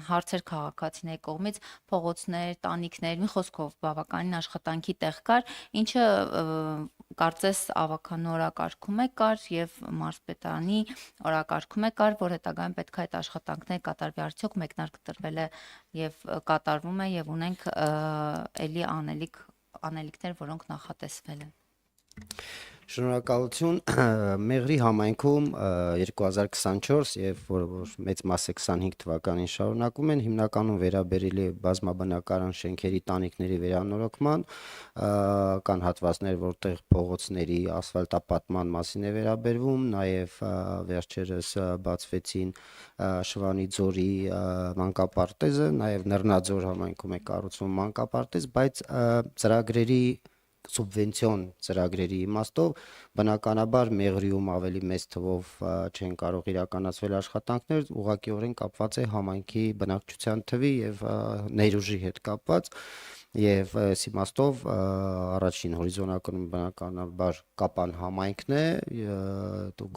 հարցեր քաղաքացիների կողմից, փողոցներ, տանիքներ, մի խոսքով բավականին աշխատանքի տեղ կար, ինչը կարծես ավականու օրակարգում է կար եւ մարզպետարանի օրակարգում է կար, որ հետագայում պետք է այդ աշխատանքները կատարվի, արդյոք մեկնարկ տրվել է եւ կատարվում է եւ ունենք ելի անելիքներ, որոնք նախատեսվել են։ Շնորհակալություն Մեղրի համայնքում 2024 եւ որ մեծ մասը 25 թվականին շարունակում են հիմնականում վերաբերելի է բազմաբնակարան շենքերի տանիքների վերանորոգման կան հատվածներ որտեղ փողոցների ասֆալտապատման մասին է վերաբերվում նաեւ վերջերս բացվեցին Շվանի ձորի մանկապարտեզը նաեւ Նռնաձոր համայնքում է կառուցվում մանկապարտեզ բայց ծրագրերի սուբվենցիոն ծրագրերի իմաստով բնականաբար Մեղրիում ավելի մեծ թվով չեն կարող իրականացվել աշխատանքներ, ուղղակիորեն կապված է համայնքի բնակչության թվի եւ ներուժի հետ կապված եւ այս իմաստով առաջին հորիզոնականում բնականաբար Կապան համայնքն է,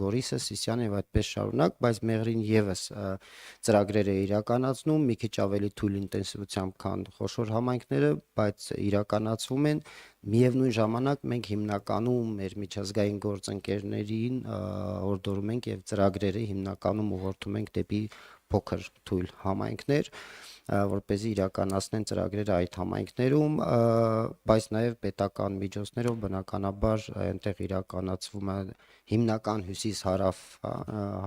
Գորիսը, Սիսիանը եւ այդպես շարունակ, բայց Մեղրին եւս ծրագրեր է իրականացնում, մի քիչ ավելի թույլ ինտենսիվությամբ, քան խոշոր համայնքները, բայց իրականացվում են Միևնույն ժամանակ մենք հիմնականում մեր միջազգային գործընկերներին հորդորում ենք եւ ծրագրերը հիմնականում ուղղորդում ենք դեպի փոքր թույլ համայնքներ, որպեսզի իրականացնեն ծրագրերը այդ համայնքներում, բայց նաեւ պետական միջոցներով բնականաբար այնտեղ իրականացվում է հիմնական հյուսիս-հարավ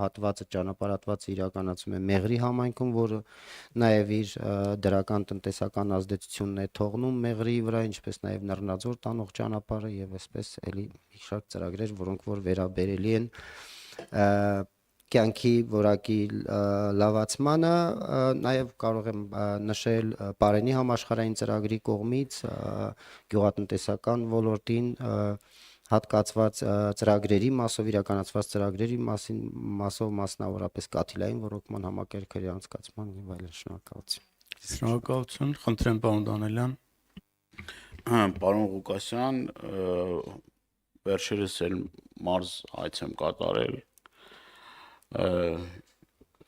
հատվածը ճանապարհատվածը իրականացվում է Մեղրի համայնքում, որը նաեւ իր դրական տնտեսական ազդեցությունն է թողնում Մեղրի վրա, ինչպես նաեւ Նռնաձոր տանող ճանապարհը եւ այսպես էլի մի շարք ծրագրեր, որոնք որ վերաբերելի են կյանքի որակի լավացմանը նաև կարող եմ նշել Պարենի համաշխարհային ծրագրի կողմից գյուղատնտեսական ոլորտին հատկացված ծրագրերի մասով իրականացված ծրագրերի մասով մասնավորապես կաթիլային ռոռոկման համակարգերի անցկացման եւ այլն շնորհակալություն։ Շնորհակալություն, խնդրեմ պարոն Դանելյան։ Պարոն Ղուկասյան, վերջերս էլ մարզ այց եմ կատարել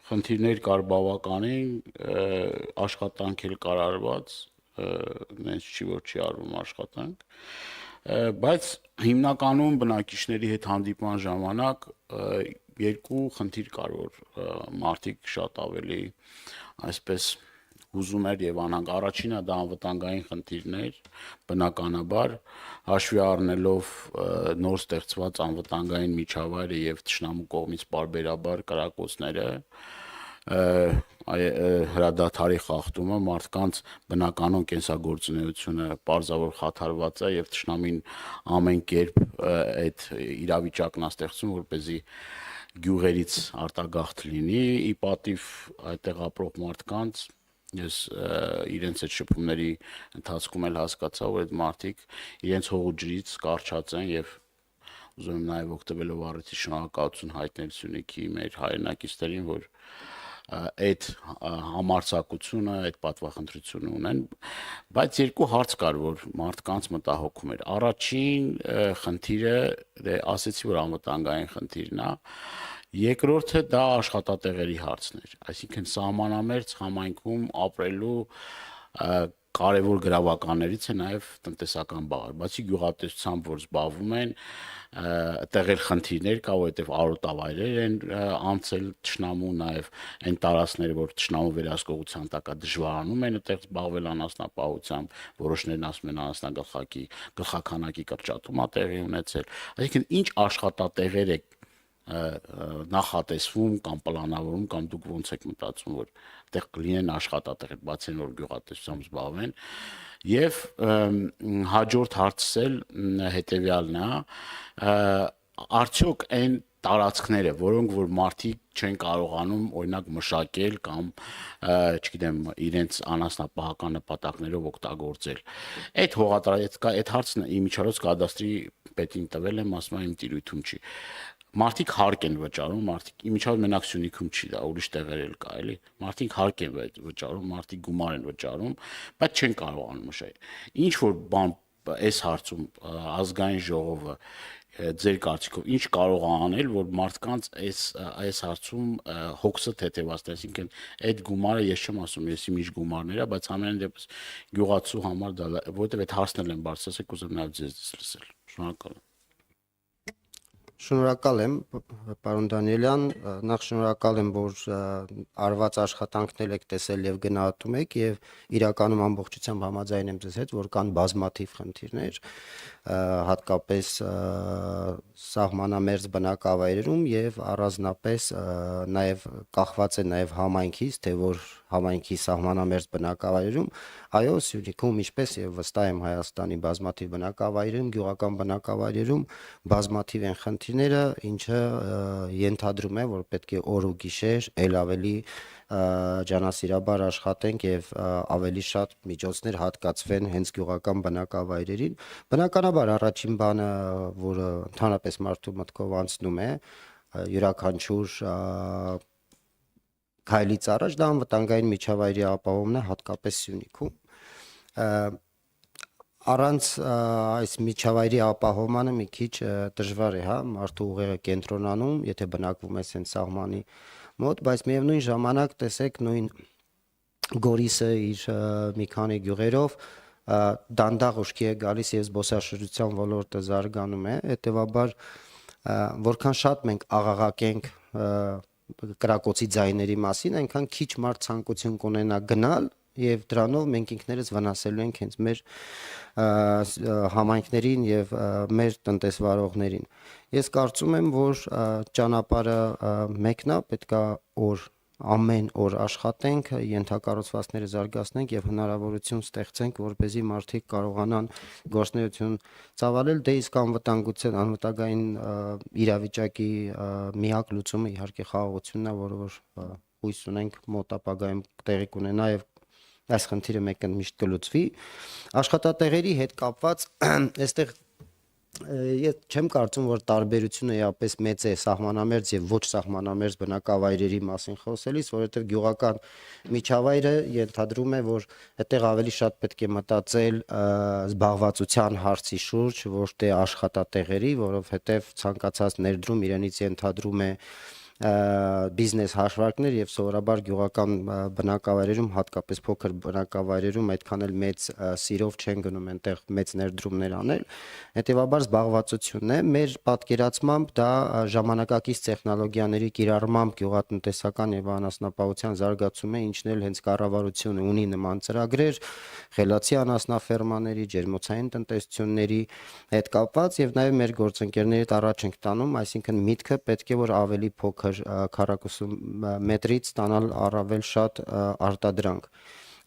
խնդիրներ կար բավականին, աշխատանք էլ կար արված, նենց չի որ չի արվում աշխատանք, բայց հիմնականում բնակիչների հետ հանդիպման ժամանակ երկու խնդիր կար, որ մարդիկ շատ ավելի այսպես հուզում էր եւ անհանգ առաջինը դա անվտանգային խնդիրներ բնականաբար հաշվի առնելով նոր ստեղծված անվտանգային միջավայրը եւ թշնամու կողմից բարբերաբար կրակոցները հրադադարի խախտումը մարդկանց բնականon կենսագործունեությունը պարզավոր խաթարված է եւ թշնամին ամեն կերպ այդ իրավիճակն է ստեղծում որպեսզի գյուղերից արտագաղթ լինի ի պատիվ այդտեղ ապրող մարդկանց ես իրենց այդ շփումների ընթացքում էլ հասկացա որ այդ մարդիկ իրենց հողու ջրից կարճած են եւ ուզում եմ նաեւ օգտվելով առիթի շնորհակալություն հայտնել Սյունիքի մեր հայրենակիցներին որ այդ համարձակությունը այդ պատվախնդրությունը ունեն բայց երկու հարց կար որ մարդկանց մտահոգում էր առաջին խնդիրը ասեցի որ անվտանգային խնդիրն է Երկրորդը դա աշխատատեղերի հարցն էր, այսինքն սահմանամերձ համայնքում ապրելու կարևոր գրավականներից է նաև տնտեսական բաղը, բացի գյուղատնտեսությամբ, որ զբաղվում են, տեղեր խնդիրներ կա, որովհետև արոտավայրեր են անցել թշնամու, նաև այն տարածքները, որ թշնամու վերահսկողության տակ է դժվարանում են այդտեղ զբաղվել անասնապահությամբ, որոշներն ասում են գլխաքանակի կրճատում է տեղի ունեցել, այսինքն ինչ աշխատատեղեր է նախատեսվում կամ պլանավորում կամ դուք ոնց եք մտածում որ այդտեղ կլինեն աշխատատեղեր բացի որ գյուղատնտեսությամբ զբաղվեն եւ հաջորդ հարցել հետեւյալն է արդյոք այն տարածքները որոնք որ մարդիկ չեն կարողանում օրինակ մշակել կամ չգիտեմ իրենց անասնապահական նպատակներով օգտագործել այդ հողատարածքա այդ հարցն իմիջիայլոց կադաստրի պետին տվել եմ ասում եմ տիրույթում չի Մարդիկ հարկ են վճարում, մարդիկ իմիջիայլոց մենակ Սյունիքում չի դա, ուրիշ տեղեր էլ կա, էլի։ Մարդիկ հարկ են վճարում, մարդիկ գումար են վճարում, բայց չեն կարողանում մշակել։ Ինչ որ բան այս հարցում ազգային ժողովը ձեր կարծիքով ինչ կարող է անել, որ մարդկանց այս հարցում հոգսը թեթևացնի, այսինքն այդ գումարը ես չեմ ասում, եսի միշտ գումարներ է, բայց ամեն դեպս գյուղացու համար դա, որովհետև այդ հարցն էլ եմ բարձրացել, կուզեմ նաև ձեզ լսել։ Շնորհակալ եմ։ Շնորհակալ եմ, պարոն Դանիելյան, նախ շնորհակալ եմ, որ արված աշխատանքներ եք տեսել եւ գնահատում եք եւ իրականում ամբողջությամբ համաձայն եմ ձեզ հետ, որ կան բազմաթիվ խնդիրներ, հատկապես սահմանամերձ բնակավայրերում եւ առանձնապես նաեւ կախված է նաեւ համայնքից, թե որ համայնքի սահմանամերձ բնակավայրերում, այո, Սյունիքում, ինչպես եւ վստահ եմ Հայաստանի բազմաթիվ բնակավայրերում, գյուղական բնակավայրերում բազմաթիվ են խնդիրները, ինչը ենթադրում է, որ պետք է օր ու գիշեր ել ավելի ջանասիրաբար աշխատենք եւ ավելի շատ միջոցներ հատկացվեն հենց գյուղական բնակավայրերին։ Բնականաբար առաջին բանը, որը ընդհանրապես մարդու մտքով անցնում է, յուրաքանչյուր քայլից առաջ դա անվտանգային միջավայրի ապահովումն է, հատկապես Սյունիքում։ Առանց այս միջավայրի ապահովմանը մի քիչ դժվար է, հա, մարդու ուղեղը կենտրոնանում, եթե բնակվում է հենց սահմանի մոտ, բայց միևնույն ժամանակ տեսեք նույն Գորիսը իր մի քանի գյուղերով դանդաղ ուշքի է գալիս եւ զբոսաշրջության ոլորտը զարգանում է, հետեւաբար որքան շատ մենք աղաղակենք կրակոցի ձայների մասին, այնքան քիչ մարդ ցանկություն կունենա գնալ եւ դրանով մենք ինքներս վնասելու ենք հենց մեր համայնքներին եւ մեր տնտեսվարողներին։ Ես կարծում եմ, որ ճանապարհը մեկն է, պետքա ամեն օր աշխատենք, ենթակառուցվածքները զարգացնենք եւ հնարավորություն ստեղծենք, որպեսզի մարդիկ կարողանան գործունեություն ծավալել, դե իսկ անվտանգային իրավիճակի միակ լուծումը իհարկե խաղաղությունն է, որը որ հույս ունենք մոտ ապագայում տեղի կունենա եւ այս խնդիրը մեկընդմիշտ կլուծվի։ Աշխատատեղերի հետ կապված այստեղ ես չեմ կարծում, որ տարբերությունը իապես մեծ է սահմանամերձ եւ ոչ սահմանամերձ բնակավայրերի մասին խոսելիս, որովհետեւ գյուղական միջավայրը ենթադրում է, որ այդտեղ ավելի շատ պետք է մտածել զբաղվածության հարցի շուրջ, ոչ թե աշխատատեղերի, որովհետեւ ցանկացած ներդրում իրենից ենթադրում է բիզնես հաշվարկներ եւ սովորաբար գյուղական բնակավայրերում, հատկապես փոքր բնակավայրերում այդքան էլ մեծ սիրով չեն գնում այնտեղ մեծ ներդրումներ անել։ Հետևաբար զբաղվածությունն է, մեր պատկերացմամբ դա ժամանակակից տեխնոլոգիաների կիրառմամբ գյուղատնտեսական եւ անասնապահության զարգացում է, ինչն էլ հենց կառավարությունը ունի նման ծրագրեր, խելացի անասնաֆերմաների, ջերմոցային տնտեսությունների հետ կապված եւ նաեւ մեր գործընկերների հետ առաջ ենք տանում, այսինքն միտքը պետք է որ ավելի փոքր քառակուսու մետրից ստանալ առավել շատ արտադրանք։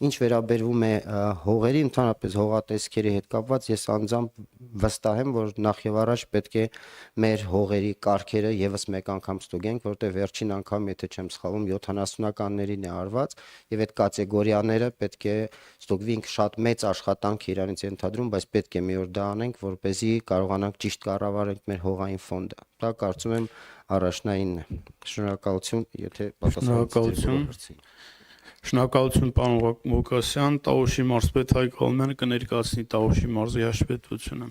Ինչ վերաբերվում է հողերի, ընդհանրապես հողատեսքերի հետ կապված, ես անձամբ վստահ եմ, որ նախ եւ առաջ պետք է մեր հողերի կարգերը եւս մեկ անգամ ստուգենք, որտեղ վերջին անգամ, եթե չեմ սխալվում, 70-ականներին է արված եւ այդ կատեգորիաները պետք է ստուգվին, շատ մեծ աշխատանք իրանից ենթադրում, բայց պետք է մի օր դա անենք, որպեսզի կարողանանք ճիշտ կառավարենք մեր հողային ֆոնդը։ Դա կարծում եմ առաջնայինն է։ Շնորհակալություն, եթե պատասխանեցիք։ Շնորհակալություն պարոն Ղուկասյան, Տավուշի մարզպետ Հայկ Ղալմյանը կներկայացնի Տավուշի մարզի հաշվետվությունը։